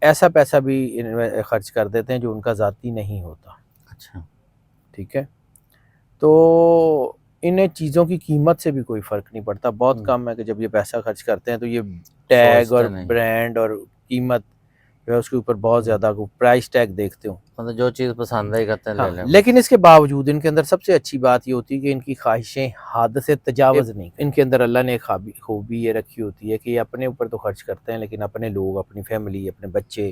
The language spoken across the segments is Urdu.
ایسا پیسہ بھی خرچ کر دیتے ہیں جو ان کا ذاتی نہیں ہوتا. اچھا ٹھیک ہے. تو انہیں چیزوں کی قیمت سے بھی کوئی فرق نہیں پڑتا. بہت کم ہے کہ جب یہ پیسہ خرچ کرتے ہیں تو یہ ٹیگ اور سوچتے نہیں، برانڈ اور قیمت جو ہے اس کے اوپر بہت زیادہ پرائس ٹیگ دیکھتے ہوں. مطلب جو چیز پسند ہے کرتے ہیں ہاں، لے لیں. لیکن اس کے باوجود ان کے اندر سب سے اچھی بات یہ ہوتی ہے کہ ان کی خواہشیں حد سے تجاوز نہیں کرتی. ان کے اندر اللہ نے ایک خوبی یہ رکھی ہوتی ہے کہ یہ اپنے اوپر تو خرچ کرتے ہیں لیکن اپنے لوگ، اپنی فیملی، اپنے بچے،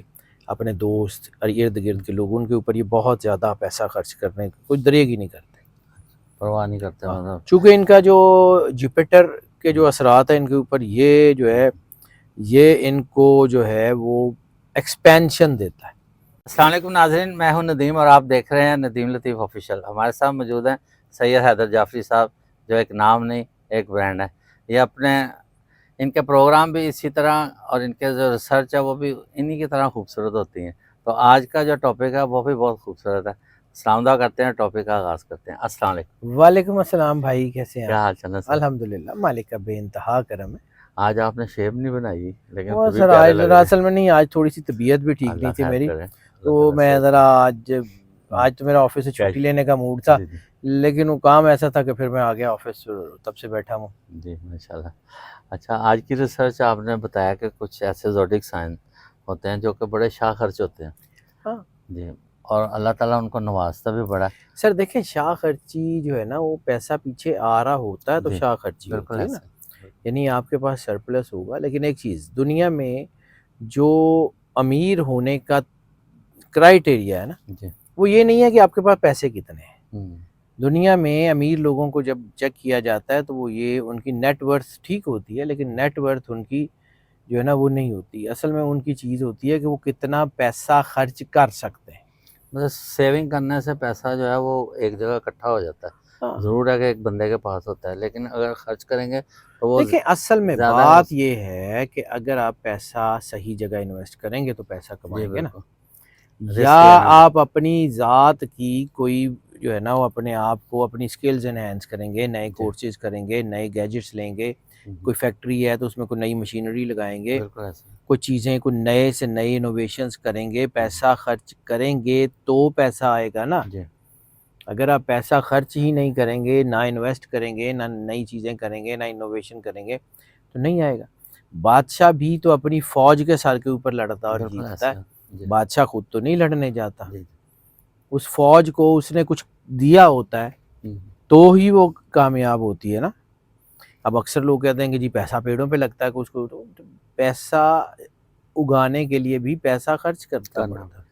اپنے دوست اور ارد گرد کے لوگ، ان کے اوپر یہ بہت زیادہ پیسہ خرچ کرنے کی کوئی دریغ ہی نہیں کرتے. پرواہ نہیں کرتے ہاں، مطلب. چونکہ ان کا جو جوپیٹر کے جو اثرات ہیں ان کے اوپر، یہ جو ہے یہ ان کو جو ہے وہ ایکسپینشن دیتا ہے. السلام علیکم ناظرین، میں ہوں ندیم اور آپ دیکھ رہے ہیں ندیم لطیف آفیشیل. ہمارے ساتھ موجود ہیں سید حیدر جعفری صاحب، جو ایک نام نہیں ایک برانڈ ہے. یہ ان کے پروگرام بھی اسی طرح اور ان کے جو ریسرچ ہے وہ بھی انہی کی طرح خوبصورت ہوتی ہیں. تو آج کا جو ٹاپک ہے وہ بھی بہت خوبصورت ہے. سلام دعا کرتے ہیں، ٹاپک کا آغاز کرتے ہیں. السلام علیکم. وعلیکم السلام بھائی، کیسے ہیں کیا آپ؟ حال چال ہے سر؟ الحمدللہ، مالک کا بے انتہا کرم ہے. آج آپ نے شیپ نہیں بنائی لیکن وہ پھر بھی سر پیارے آج لگ ذرا رہے اصل میں نہیں، آج تھوڑی سی طبیعت بھی ہیں. ٹھیک اللہ نہیں تھی خیر میری، کرے، اللہ تو تعالیٰ میں صحت ذرا آج تو میرا آفس سے کیا. چھٹی لینے کا موڈ تھا، جی جی لیکن وہ کام ایسا تھا کہ پھر میں آ گیا آفس، تب سے بیٹھا ہوں. جی ماشاءاللہ. اچھا، آج کی ریسرچ آپ نے بتایا کہ کچھ ایسے زوڈک سائن ہوتے ہیں جو کہ بڑے شاہ خرچ ہوتے ہیں. ہاں جی، اور اللہ تعالیٰ ان کو نوازتا بھی بڑا. سر دیکھیں، شاہ خرچی جو ہے نا وہ پیسہ پیچھے آ رہا ہوتا ہے تو جی شاہ خرچی بالکل ہوتی ہے نا. ایسے. یعنی آپ کے پاس سرپلس ہوگا، لیکن ایک چیز دنیا میں جو امیر ہونے کا کرائیٹیریا ہے نا، جی وہ یہ نہیں ہے کہ آپ کے پاس پیسے کتنے ہیں. ہوں. دنیا میں امیر لوگوں کو جب چیک کیا جاتا ہے تو وہ یہ ان کی نیٹ ورتھ ٹھیک ہوتی ہے، لیکن نیٹ ورتھ ان کی جو ہے نا وہ نہیں ہوتی. اصل میں ان کی چیز ہوتی ہے کہ وہ کتنا پیسہ خرچ کر سکتے ہیں. مطلب سیونگ کرنے سے پیسہ جو ہے وہ ایک جگہ اکٹھا ہو جاتا ہے. ہاں، ضرور ہے کہ ایک بندے کے پاس ہوتا ہے، لیکن اگر خرچ کریں گے تو وہ دیکھیں اصل میں زیادہ ہے. بات یہ ہے کہ اگر آپ پیسہ صحیح جگہ انویسٹ کریں گے تو پیسہ جی کمائیں گے نا. بالکل. یا رسک لینا. آپ اپنی ذات کی کوئی جو ہے نا وہ اپنے آپ کو اپنی سکلز انہینس کریں گے، نئے جی کورسز کریں گے، نئے گیجٹس لیں گے. ہوں. کوئی فیکٹری ہے تو اس میں کوئی نئی مشینری لگائیں گے، بالکل ایسے. کوئی چیزیں کوئی نئے سے نئے انوویشنز کریں گے. پیسہ خرچ کریں گے تو پیسہ آئے گا نا. جی اگر آپ پیسہ خرچ ہی نہیں کریں گے، نہ انویسٹ کریں گے، نہ نئی چیزیں کریں گے، نہ انوویشن کریں گے تو نہیں آئے گا. بادشاہ بھی تو اپنی فوج کے سر کے اوپر لڑتا اور بالکل جیتتا ایسے. ہے. جی بادشاہ خود تو نہیں لڑنے جاتا. جی اس فوج کو اس نے کچھ دیا ہوتا ہے ہوں. تو ہی وہ کامیاب ہوتی ہے نا. اب اکثر لوگ کہتے ہیں کہ جی پیسہ پیڑوں پہ لگتا ہے، کچھ کو تو پیسہ اگانے کے لیے بھی پیسہ خرچ کرنا کرنا پڑتا ہے.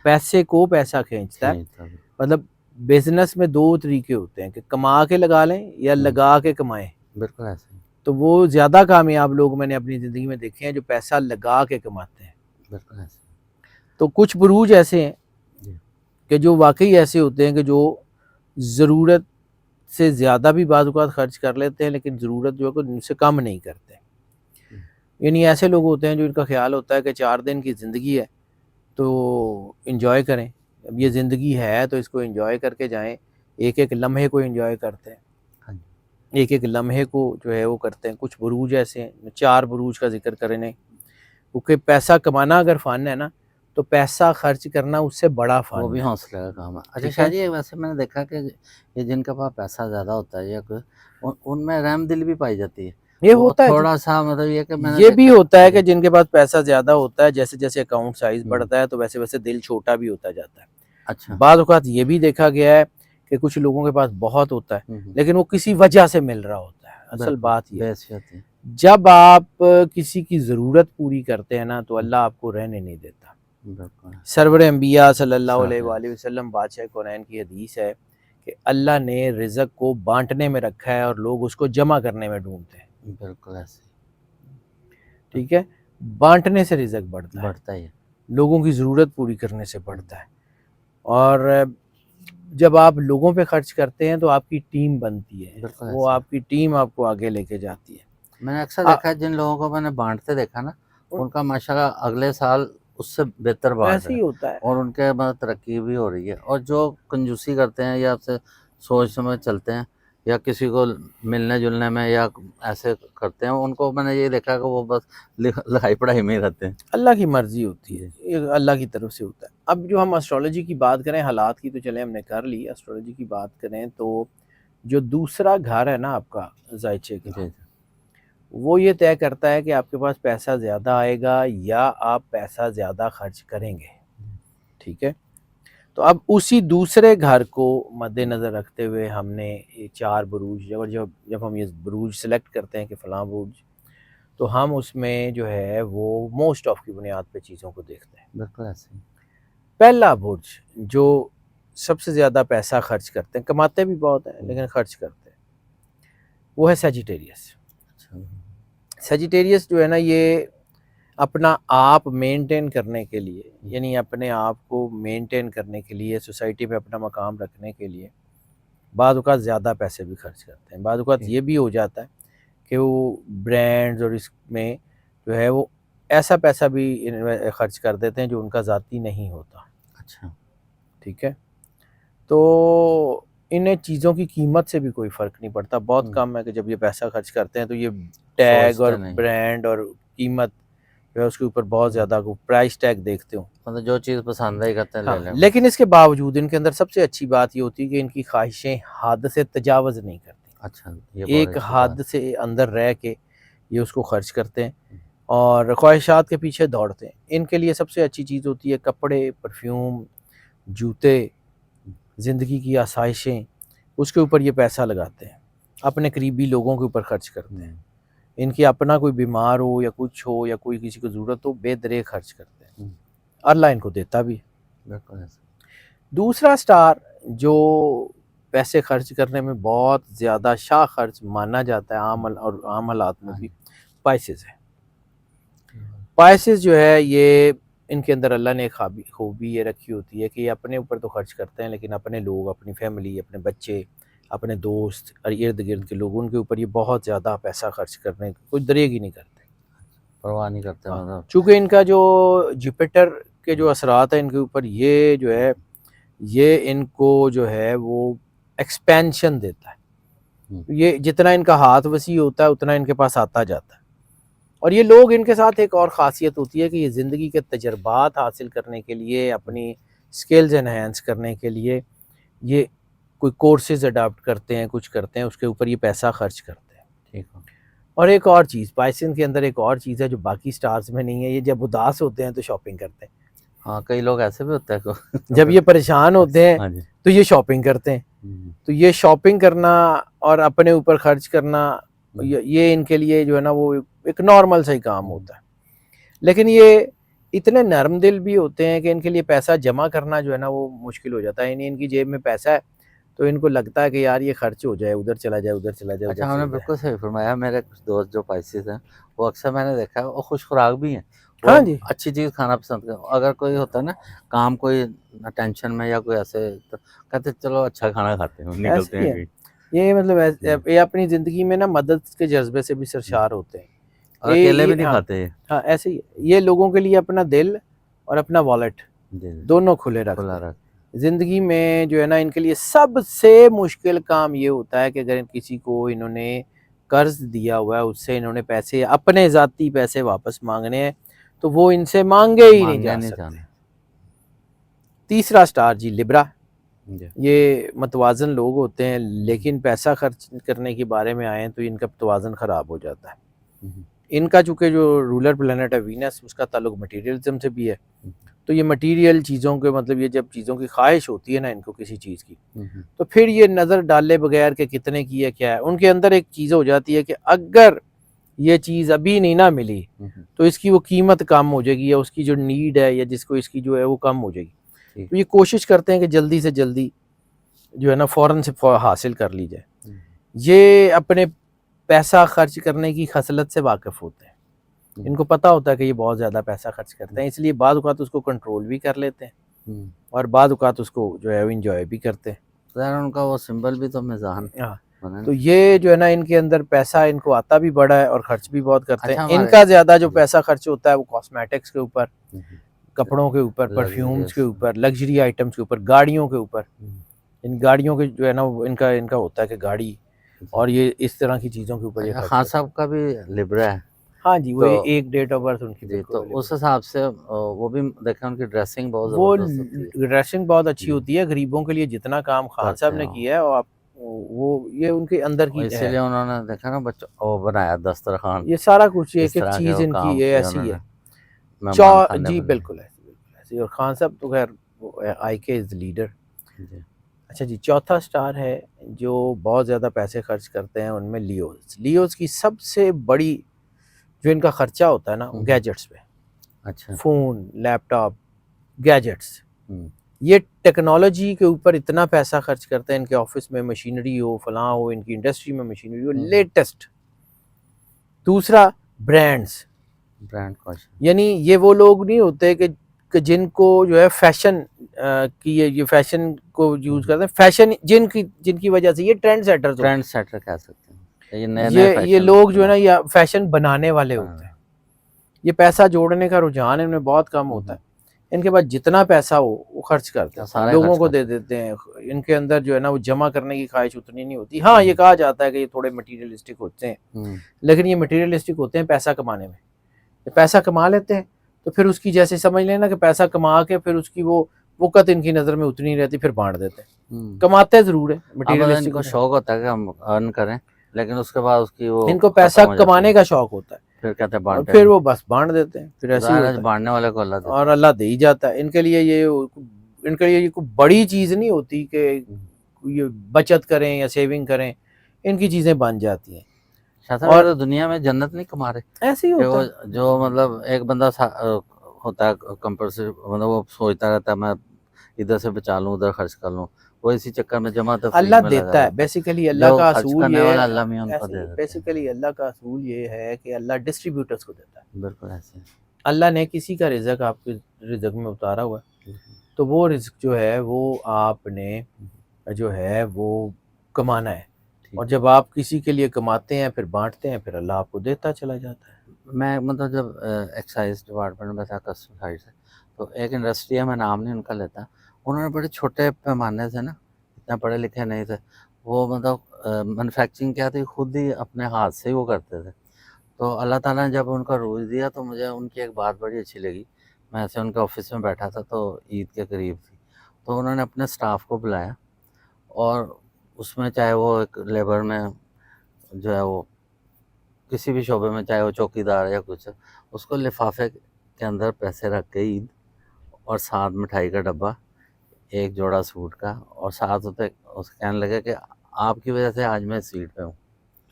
پیسے کو پیسہ کھینچتا ہے. کھینچتا بھی. مطلب بزنس میں دو طریقے ہوتے ہیں کہ کما کے لگا لیں یا لگا کے کمائیں. بالکل ایسے. تو وہ زیادہ کامیاب لوگ میں نے اپنی زندگی میں دیکھے ہیں جو پیسہ لگا کے کماتے ہیں. بالکل ایسے. تو کچھ بروج ایسے ہیں جی کہ جو واقعی ایسے ہوتے ہیں کہ جو ضرورت سے زیادہ بھی بعض اوقات خرچ کر لیتے ہیں، لیکن ضرورت جو ہے ان سے کم نہیں کرتے. یعنی ایسے لوگ ہوتے ہیں جو ان کا خیال ہوتا ہے کہ 4 دن کی زندگی ہے تو انجوائے کریں. اب یہ زندگی ہے تو اس کو انجوائے کر کے جائیں. ایک ایک لمحے کو انجوائے کرتے ہیں، ہاں جی. ایک ایک لمحے کو جو ہے وہ کرتے ہیں. کچھ بروج ایسے ہیں، 4 بروج کا ذکر کریں، کیونکہ پیسہ کمانا اگر فن ہے نا تو پیسہ خرچ کرنا اس سے بڑا وہ فن بھی ہے. حوصلے کا کام ہے. اچھا ٹھیک شاہ ہے، جی، ویسے میں نے دیکھا کہ یہ جن کے پاس پیسہ زیادہ ہوتا ہے یا ان میں رحم دل بھی پائی جاتی ہے. یہ وہ ہوتا ہے جی. تھوڑا سا مطلب یہ کہ میں نے یہ بھی دیکھا. ہوتا ہے جی کہ جن کے پاس پیسہ زیادہ ہوتا ہے جیسے جیسے اکاؤنٹ سائز ہوں. بڑھتا ہے تو ویسے ویسے دل چھوٹا بھی ہوتا جاتا ہے. اچھا. بعض اوقات یہ بھی دیکھا گیا ہے کہ کچھ لوگوں کے پاس بہت ہوتا ہے لیکن وہ کسی وجہ سے مل رہا ہوتا ہے. اصل بات یہ ہے بیس ہوتی ہے. جب آپ کسی کی ضرورت پوری کرتے ہیں نا تو اللہ آپ کو رہنے نہیں دیتا. بالکل. سرور انبیاء صلی اللہ علیہ وآلہ وسلم بادشاہ کونین کی حدیث ہے کہ اللہ نے رزق کو بانٹنے میں رکھا ہے اور لوگ اس کو جمع کرنے میں ڈھونڈتے ہیں. بالکل ایسے. ٹھیک ہے، بانٹنے سے رزق بڑھتا ہے، بڑھتا ہی ہے. لوگوں کی ضرورت پوری کرنے سے بڑھتا ہے. اور جب آپ لوگوں پہ خرچ کرتے ہیں تو آپ کی ٹیم بنتی ہے، بالکل وہ ایسے. آپ کی ٹیم آپ کو آگے لے کے جاتی ہے. میں نے اکثر دیکھا ہے جن لوگوں کو میں نے بانٹتے دیکھا نا ان کا ماشاءاللہ اگلے سال اس سے بہتر بانٹ ایسے رہے ہی ہیں ہوتا ہے. اور ان کے ترقی بھی ہو رہی ہے. اور جو کنجوسی کرتے ہیں یا آپ سے سوچ سمجھ چلتے ہیں یا کسی کو ملنے جلنے میں یا ایسے کرتے ہیں، ان کو میں نے یہ دیکھا کہ وہ بس لکھائی پڑھائی میں ہی رہتے ہیں. اللہ کی مرضی ہوتی ہے، یہ اللہ کی طرف سے ہوتا ہے. اب جو ہم اسٹرالوجی کی بات کریں، حالات کی تو چلیں ہم نے کر لی، اسٹرالوجی کی بات کریں تو جو دوسرا گھر ہے نا آپ کا ذائچے کا، جی وہ یہ طے کرتا ہے کہ آپ کے پاس پیسہ زیادہ آئے گا یا آپ پیسہ زیادہ خرچ کریں گے. ٹھیک ہے، تو اب اسی دوسرے گھر کو مد نظر رکھتے ہوئے ہم نے یہ 4 بروج، جب ہم یہ بروج سلیکٹ کرتے ہیں کہ فلاں بروج، تو ہم اس میں جو ہے وہ موسٹ آف کی بنیاد پہ چیزوں کو دیکھتے ہیں. بالکل ایسے ہی. پہلا برج جو سب سے زیادہ پیسہ خرچ کرتے ہیں، کماتے بھی بہت ہیں لیکن خرچ کرتے ہیں، وہ ہے سیجیٹیریس. سیجیٹیریس جو ہے نا، یہ اپنا آپ مینٹین کرنے کے لیے، یعنی اپنے آپ کو مینٹین کرنے کے لیے، سوسائٹی میں اپنا مقام رکھنے کے لیے بعض اوقات زیادہ پیسے بھی خرچ کرتے ہیں. بعض اوقات یہ بھی ہو جاتا ہے کہ وہ برانڈز اور اس میں جو ہے وہ ایسا پیسہ بھی خرچ کر دیتے ہیں جو ان کا ذاتی نہیں ہوتا. اچھا. ٹھیک ہے، تو انہیں چیزوں کی قیمت سے بھی کوئی فرق نہیں پڑتا. بہت کم ہے کہ جب یہ پیسہ خرچ کرتے ہیں تو یہ ٹیگ اور برانڈ اور قیمت جو ہے اس کے اوپر بہت زیادہ پرائس ٹیگ دیکھتے ہوں. مطلب جو چیز پسند ہے کرتے ہیں لے لیں. لیکن اس کے باوجود ان کے اندر سب سے اچھی بات یہ ہوتی ہے کہ ان کی خواہشیں حد سے تجاوز نہیں کرتی. اچھا، ایک حد سے اندر رہ کے یہ اس کو خرچ کرتے ہیں اور خواہشات کے پیچھے دوڑتے ہیں. ان کے لیے سب سے اچھی چیز ہوتی ہے کپڑے، پرفیوم، جوتے، زندگی کی آسائشیں، اس کے اوپر یہ پیسہ لگاتے ہیں. اپنے قریبی لوگوں کے اوپر خرچ کرتے ہیں. ان کی اپنا کوئی بیمار ہو یا کچھ ہو یا کوئی کسی کو ضرورت ہو، بے درے خرچ کرتے ہیں. اللہ ان کو دیتا بھی. دوسرا سٹار جو پیسے خرچ کرنے میں بہت زیادہ شاہ خرچ مانا جاتا ہے عام حالات میں بھی، پائسز ہے. پائسز جو ہے یہ ان کے اندر اللہ نے ایک خوبی یہ رکھی ہوتی ہے کہ یہ اپنے اوپر تو خرچ کرتے ہیں لیکن اپنے لوگ، اپنی فیملی، اپنے بچے، اپنے دوست اور ارد گرد کے لوگوں کے اوپر یہ بہت زیادہ پیسہ خرچ کرنے کی کوئی دریغ ہی نہیں کرتے، پرواہ نہیں کرتے. چونکہ ان کا جو جوپیٹر کے جو اثرات ہیں ان کے اوپر، یہ جو ہے یہ ان کو جو ہے وہ ایکسپینشن دیتا ہے. یہ جتنا ان کا ہاتھ وسیع ہوتا ہے اتنا ان کے پاس آتا جاتا ہے. اور یہ لوگ، ان کے ساتھ ایک اور خاصیت ہوتی ہے کہ یہ زندگی کے تجربات حاصل کرنے کے لیے، اپنی سکلز انہینس کرنے کے لیے یہ کوئی کورسز اڈاپٹ کرتے ہیں، کچھ کرتے ہیں، اس کے اوپر یہ پیسہ خرچ کرتے ہیں. ٹھیک ہے. اور ایک اور چیز پائسن کے اندر ایک اور چیز ہے جو باقی سٹارز میں نہیں ہے، یہ جب اداس ہوتے ہیں تو شاپنگ کرتے ہیں. ہاں، کئی لوگ ایسے بھی ہوتے ہیں جب یہ پریشان ہوتے ہیں تو یہ شاپنگ کرتے ہیں. تو یہ شاپنگ کرنا اور اپنے اوپر خرچ کرنا، یہ ان کے لیے جو ہے نا وہ ایک نارمل سا ہی کام ہوتا ہے. لیکن یہ اتنے نرم دل بھی ہوتے ہیں کہ ان کے لیے پیسہ جمع کرنا جو ہے نا وہ مشکل ہو جاتا ہے. یعنی ان کی جیب میں پیسہ ہے تو ان کو لگتا ہے کہ یار یہ خرچ ہو جائے، ادھر چلا جائے، ادھر چلا جائے. اچھا، ہم نے بالکل صحیح فرمایا. میرے کچھ دوست جو پائسز ہیں وہ اکثر میں نے دیکھا ہے وہ خوش خوراک بھی ہیں. ہاں جی، اچھی چیز کھانا پسند کرتے. اگر کوئی ہوتا ہے نا کام، کوئی ٹینشن میں یا کوئی ایسے، تو کہتے چلو اچھا کھانا کھاتے ہیں، نکلتے ہیں کہیں. یہ مطلب یہ اپنی زندگی میں نا مدد کے جذبے سے بھی سرشار ہوتے ہیں. اور اکیلے بھی نہیں کھاتے. ہاں ایسے ہی یہ لوگوں کے لیے اپنا دل اور اپنا والیٹ دونوں کھلے رکھتے ہیں. زندگی میں جو ہے نا ان کے لیے سب سے مشکل کام یہ ہوتا ہے کہ اگر کسی کو انہوں نے قرض دیا ہوا ہے، اس سے انہوں نے پیسے، اپنے ذاتی پیسے واپس مانگنے ہیں تو وہ ان سے مانگے ہی نہیں جا سکتے. تیسرا سٹار جی لبرا. یہ متوازن لوگ ہوتے ہیں لیکن پیسہ خرچ کرنے کے بارے میں آئیں تو ان کا توازن خراب ہو جاتا ہے. ان کا چونکہ جو رولر پلانٹ ہے وینس، اس کا تعلق مٹیریلزم سے بھی ہے. تو یہ مٹیریل چیزوں کے مطلب یہ جب چیزوں کی خواہش ہوتی ہے نا ان کو کسی چیز کی، تو پھر یہ نظر ڈالے بغیر کہ کتنے کی ہے کیا ہے، ان کے اندر ایک چیز ہو جاتی ہے کہ اگر یہ چیز ابھی نہیں نہ ملی تو اس کی وہ قیمت کم ہو جائے گی، یا اس کی جو نیڈ ہے یا جس کو اس کی جو ہے وہ کم ہو جائے گی. تو یہ کوشش کرتے ہیں کہ جلدی سے جلدی جو ہے نا فوراً سے حاصل کر لی جائے. یہ اپنے پیسہ خرچ کرنے کی خصلت سے واقف ہوتے ہیں. ان کو پتہ ہوتا ہے کہ یہ بہت زیادہ پیسہ خرچ کرتے ہیں، اس لیے بعض اوقات اس کو کنٹرول بھی کر لیتے ہیں اور بعض اوقات اس کو جو ہے انجوائے بھی کرتے ہیں. ان کا وہ سمبل بھی تو میزان. تو یہ جو ہے نا ان کے اندر پیسہ ان کو آتا بھی بڑا ہے اور خرچ بھی بہت کرتے ہیں. ان کا زیادہ جو پیسہ خرچ ہوتا ہے وہ کاسمیٹکس کے اوپر، کپڑوں کے اوپر، پرفیومز کے اوپر، لگژری آئٹمز کے اوپر، گاڑیوں کے اوپر. ان گاڑیوں کے جو ہے نا ان کا ہوتا ہے کہ گاڑی اور یہ اس طرح کی چیزوں کے اوپر یہ خرچ خان کرتے صاحب کا بھی لبرا ہے. ہیں. ہاں جی، وہ تو ایک ڈیٹ آف برتھ ان کی جی، بالکل تو اس حساب سے وہ بھی دیکھیں ان کی ڈریسنگ بہت وہ زبردست ہوتی ہے. ڈریسنگ بہت اچھی جی. ہوتی ہے. غریبوں کے لیے جتنا کام خان صاحب کرتے نے ہیں کیا ہے اور آپ وہ یہ ان کے اندر اور کی اسی ہے. لیے انہوں نے دیکھا نا بچوں وہ بنایا دسترخوان، یہ سارا کچھ اس ایک ایک طرح کے چیز وہ ان کی کام یہ کیے ایسی انہوں ہے. نے، مہمان خانے جی بنائے. بالکل ایسی. اور خان صاحب تو خیر آئی کے از لیڈر. جی. اچھا جی، چوتھا سٹار ہے جو بہت زیادہ پیسے خرچ کرتے ہیں ان میں لیوز کی سب سے بڑی جو ان کا خرچہ ہوتا ہے نا گیجٹس پہ. اچھا. فون، لیپ ٹاپ، گیجٹس. ہوں. یہ ٹیکنالوجی کے اوپر اتنا پیسہ خرچ کرتے ہیں. ان کے آفس میں مشینری ہو، فلاں ہو، ان کی انڈسٹری میں مشینری ہو لیٹسٹ. دوسرا برانڈز، برانڈ کوش. یعنی یہ وہ لوگ نہیں ہوتے کہ جن کو جو ہے فیشن کی یہ فیشن کو یوز کرتے ہیں. فیشن جن کی وجہ سے یہ ٹرینڈ سیٹرز ہوتے ٹرینڈ سیٹر کہہ سکتے ہیں، یہ نئے نئے ہیں. یہ فیشن لوگ جو ہے نا یہ فیشن بنانے والے ہوتے ہیں. یہ پیسہ جوڑنے کا رجحان ان میں بہت کم ہوتا ہے. ان کے پاس جتنا پیسہ ہو وہ خرچ کرتے ہیں، سارے لوگوں خرچ کو کرتے دے دیتے ہیں. ان کے اندر جو ہے نا وہ جمع کرنے کی خواہش اتنی نہیں ہوتی. ہاں یہ کہا جاتا ہے کہ یہ تھوڑے مٹیریلسٹک ہوتے ہیں، لیکن یہ مٹیریلسٹک ہوتے ہیں پیسہ کمانے میں. یہ پیسہ کما لیتے ہیں تو پھر اس کی جیسے سمجھ لینا کہ پیسہ کما کے پھر اس کی وہ وقت ان کی نظر میں اتنی رہتی، پھر بانٹ دیتے ہیں. کماتے ضرور ہے اب ان مٹیریلسٹک کو ہوتے ہیں. شوق ہوتا ہے کہ ہم ارن کریں، لیکن اس کے بعد اس کی وہ ان کو پیسہ ختم ہو جاتی کمانے ہے، کا شوق ہوتا ہے پھر کہتے ہیں اور بانٹے پھر نہیں. وہ بس بانٹ دیتے ہیں. پھر ایسے ہی ظاہر ہے ہوتا ہے بانٹنے والے کو اللہ اور دیتا اللہ دے ہی جاتا ہے. ان کے لیے یہ کوئی بڑی چیز نہیں ہوتی کہ یہ بچت کریں یا سیونگ کریں. ان کی چیزیں بن جاتی ہیں. شاہ صاحب. اور یہ تو دنیا میں جنت نہیں کما رہے ایسے ہی کہ ہوتا وہ ہے. جو مطلب ایک بندہ ہوتا ہے کمپلسری، مطلب وہ سوچتا رہتا ہے میں ادھر سے بچا لوں ادھر خرچ کر لوں، وہ اسی چکر میں جمع تفریق اللہ میں لگا دیتا ہے. رہتا ہے. بیسیکلی اللہ جو کا خرچ اصول کرنے یہ والا ہے، اللہ میں ان کو دے ایسے دیتے ہیں. بیسیکلی اللہ کا اصول یہ ہے کہ اللہ ڈسٹریبیوٹرز کو دیتا ہے. بالکل ایسے. اللہ نے کسی کا رزق آپ کے رزق میں اتارا ہوا ہے تو وہ رزق جو ہے وہ آپ نے جو ہے وہ کمانا ہے. اور جب آپ کسی کے لیے کماتے ہیں پھر بانٹتے ہیں پھر اللہ آپ کو دیتا چلا جاتا ہے. میں مطلب جب ایکسائز ڈپارٹمنٹ میں تھا کسٹم سائڈ سے، تو ایک انڈسٹری ہے، میں نام نہیں ان کا لیتا، انہوں نے بڑے چھوٹے پیمانے سے نا، اتنا پڑھے لکھے نہیں تھے وہ، مطلب مینوفیکچرنگ کیا تھی خود ہی اپنے ہاتھ سے ہی وہ کرتے تھے. تو اللہ تعالیٰ نے جب ان کا روز دیا تو مجھے ان کی ایک بات بڑی اچھی لگی. میں ایسے ان کے آفس میں بیٹھا تھا تو عید کے قریب تھی، تو انہوں نے اپنے سٹاف کو بلایا اور اس میں چاہے وہ ایک لیبر میں جو ہے وہ کسی بھی شعبے میں، چاہے وہ چوکی دار یا کچھ، اس کو لفافے کے اندر پیسے رکھ کے عید، اور ساتھ مٹھائی کا ڈبہ، ایک جوڑا سوٹ کا، اور ساتھ ہوتے اس کہنے لگے کہ آپ کی وجہ سے آج میں اس سیٹ پہ ہوں.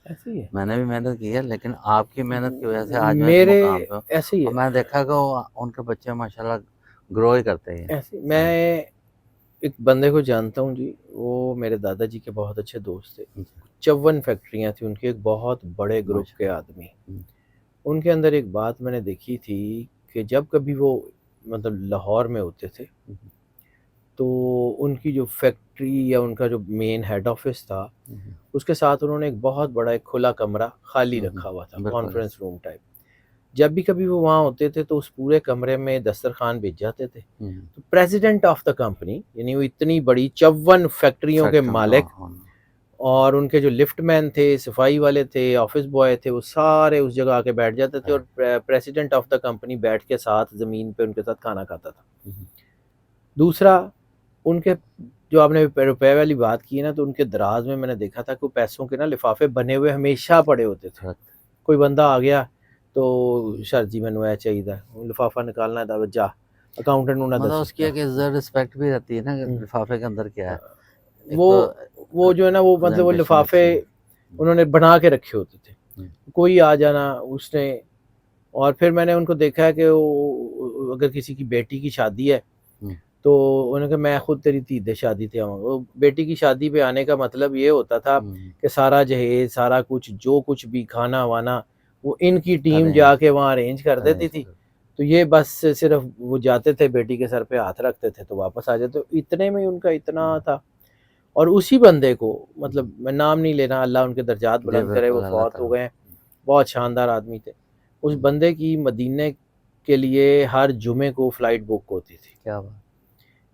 ایسے ہی ہے. میں نے بھی محنت کی ہے لیکن آپ کی محنت کی وجہ سے آج میں اس میرے مقام پہ ہوں. ایسے ہی اور ہے. میں دیکھا کہ وہ ان کے بچے ماشاءاللہ گرو ہی کرتے ہیں. ایسے میں ایک بندے کو جانتا ہوں جی، وہ میرے دادا جی کے بہت اچھے دوست تھے. 54 فیکٹریاں تھیں ان کے، ایک بہت بڑے گروپ کے آدمی. ان کے اندر ایک بات میں نے دیکھی تھی کہ جب کبھی وہ مطلب لاہور میں ہوتے تھے تو ان کی جو فیکٹری یا ان کا جو مین ہیڈ آفس تھا اس کے ساتھ انہوں نے ایک بہت بڑا ایک کھلا کمرہ خالی رکھا ہوا تھا، کانفرنس روم ٹائپ. جب بھی کبھی وہ وہاں ہوتے تھے تو اس پورے کمرے میں دسترخوان بھیج جاتے تھے. تو پریزیڈنٹ آف دا کمپنی، یعنی وہ اتنی بڑی 54 فیکٹریوں کے مالک، اور ان کے جو لفٹ مین تھے، صفائی والے تھے، آفس بوائے تھے، وہ سارے اس جگہ آ کے بیٹھ جاتے تھے. اور پریزیڈنٹ آف دا کمپنی بیٹھ کے ساتھ زمین پہ ان کے ساتھ کھانا کھاتا تھا. دوسرا، ان کے جو آپ نے روپے والی بات کی ہے نا، تو ان کے دراز میں نے دیکھا تھا کہ پیسوں کے نا لفافے بنے ہوئے ہمیشہ پڑے ہوتے تھے. کوئی بندہ آ گیا تو سر جی مینوں اے چاہیے، لفافہ نکالنا ہے تو جا اکاؤنٹنٹ انہوں نے مطلب اس کی ایک عزت رسپیکٹ بھی رہتی ہے نا کہ لفافے کے اندر کیا ہے. وہ جو ہے نا وہ مطلب وہ لفافے انہوں نے بنا کے رکھے ہوتے تھے. کوئی آ جانا اس نے. اور پھر میں نے ان کو دیکھا ہے کہ اگر کسی کی بیٹی کی شادی ہے تو انہوں نے کہا میں خود تیری تیدے شادی تھے آؤں گا. وہ بیٹی کی شادی پہ آنے کا مطلب یہ ہوتا تھا کہ سارا جہیز، سارا کچھ جو کچھ بھی کھانا وانا وہ ان کی ٹیم جا کے وہاں ارینج کر دیتی تھی. تو یہ بس صرف وہ جاتے تھے، بیٹی کے سر پہ ہاتھ رکھتے تھے تو واپس آ جاتے. اتنے میں ان کا اتنا تھا. اور اسی بندے کو، مطلب میں نام نہیں لینا، اللہ ان کے درجات بلند کرے، وہ فوت ہو گئے، بہت شاندار آدمی تھے. اس بندے کی مدینے کے لیے ہر جمعے کو فلائٹ بک ہوتی تھی. کیا بات.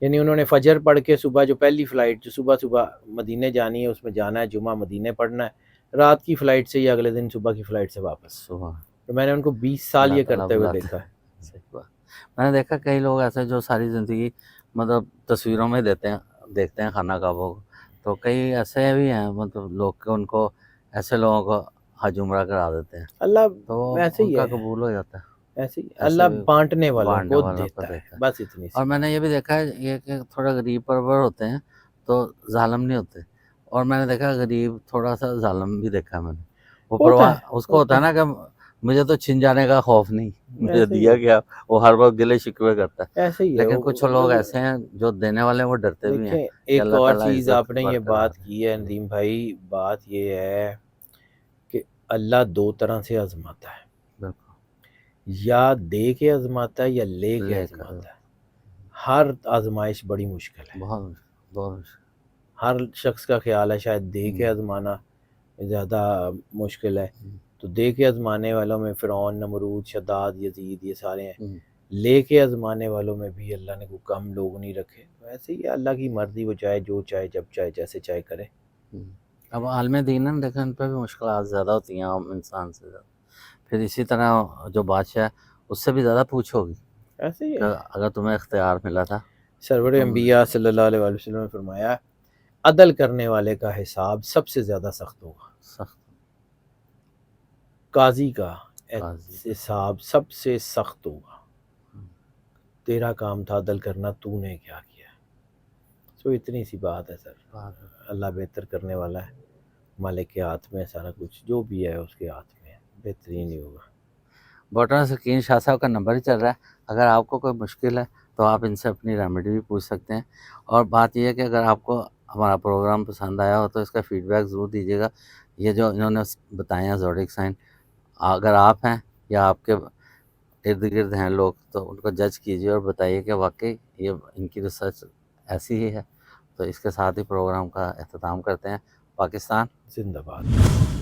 یعنی انہوں نے فجر پڑھ کے صبح جو پہلی فلائٹ جو صبح صبح مدینے جانی ہے اس میں جانا ہے، جمعہ مدینے پڑھنا ہے، رات کی فلائٹ سے یا اگلے دن صبح کی فلائٹ سے واپس. صبح تو میں نے ان کو 20 سال اللہ یہ تعالیٰ کرتے ہوئے بلاتے دیکھا ہے. ہیں. صحیح بات. میں نے دیکھا کئی لوگ ایسے جو ساری زندگی مطلب تصویروں میں دیکھتے ہیں خانہ کعبہ کو، تو کئی ایسے بھی ہیں مطلب لوگ کہ ان کو ایسے لوگوں کو حج عمرہ کرا دیتے ہیں اللہ تو ایسے ان ہی کا ہے، قبول ہو جاتا ہے. ایسے ہی ایسے اللہ بھی بانٹنے والوں بانٹنے کو والوں کو دیتا ہے، دیتا ہے. بس اتنی سی. اور میں نے یہ بھی دیکھا ہے یہ کہ تھوڑا غریب پرور ہوتے ہیں تو ظالم نہیں ہوتے. اور میں نے دیکھا غریب تھوڑا سا ظالم بھی دیکھا ہے میں نے. وہ ہوتا پرواہ ہے اس کو ہوتا ہے نا کہ مجھے تو چھن جانے کا خوف نہیں، مجھے ایسے ہی دیا ہے، گیا. وہ ہر وقت گلے شکوے کرتا ہے. ایسے ہی ہے. لیکن کچھ لوگ ایسے ہیں جو دینے والے ہیں وہ ڈرتے بھی ہیں دیکھیں کہ ایک اللہ اور تعالیٰ چیز عزت آپ نے یہ برقرار بات کی ہے ہے. ندیم بھائی، بات یہ ہے کہ اللہ دو طرح سے آزماتا ہے، بالکل. یا دے کے آزماتا ہے یا لے کے لے کر آزماتا ہے. ہر آزمائش بڑی مشکل ہے. بہت بہت ہر شخص کا خیال ہے شاید دے کے ہم، آزمانا زیادہ مشکل ہے. ہم، تو دے کے آزمانے والوں میں فرعون، نمرود، شداد، یزید یہ سارے ہیں. ہم، لے کے آزمانے والوں میں بھی اللہ نے کوئی کم لوگ نہیں رکھے. ویسے ہی اللہ کی مرضی، وہ چاہے جو چاہے جب چاہے جیسے چاہے کرے. ہم. اب عالم دین ہے لیکن ان پہ بھی مشکلات زیادہ ہوتی ہیں عام انسان سے زیادہ. پھر اسی طرح جو بادشاہ ہے اس سے بھی زیادہ پوچھو گی ایسے ہی کہ ہے. اگر تمہیں اختیار ملا تھا سرور تم انبیاء صلی اللہ علیہ وسلم نے فرمایا عدل کرنے والے کا حساب سب سے زیادہ سخت ہوگا، سخت قاضی کا قاضی. حساب سب سے سخت ہوگا. تیرا کام تھا عدل کرنا، تو نے کیا کیا. سو اتنی سی بات ہے سر. اللہ بہتر کرنے والا ہے، مالک کے ہاتھ میں سارا کچھ، جو بھی ہے اس کے ہاتھ میں ہے، بہترین ہی ہوگا. بوٹر سکین شاہ صاحب کا نمبر ہی چل رہا ہے. اگر آپ کو کوئی مشکل ہے تو آپ ان سے اپنی ریمیڈی بھی پوچھ سکتے ہیں. اور بات یہ ہے کہ اگر آپ کو ہمارا پروگرام پسند آیا ہو تو اس کا فیڈ بیک ضرور دیجیے گا. یہ جو انہوں نے بتائے ہیں زوڈک سائن، اگر آپ ہیں یا آپ کے ارد گرد ہیں لوگ تو ان کو جج کیجیے اور بتائیے کہ واقعی یہ ان کی ریسرچ ایسی ہی ہے. تو اس کے ساتھ ہی پروگرام کا اختتام کرتے ہیں. پاکستان زندہ باد.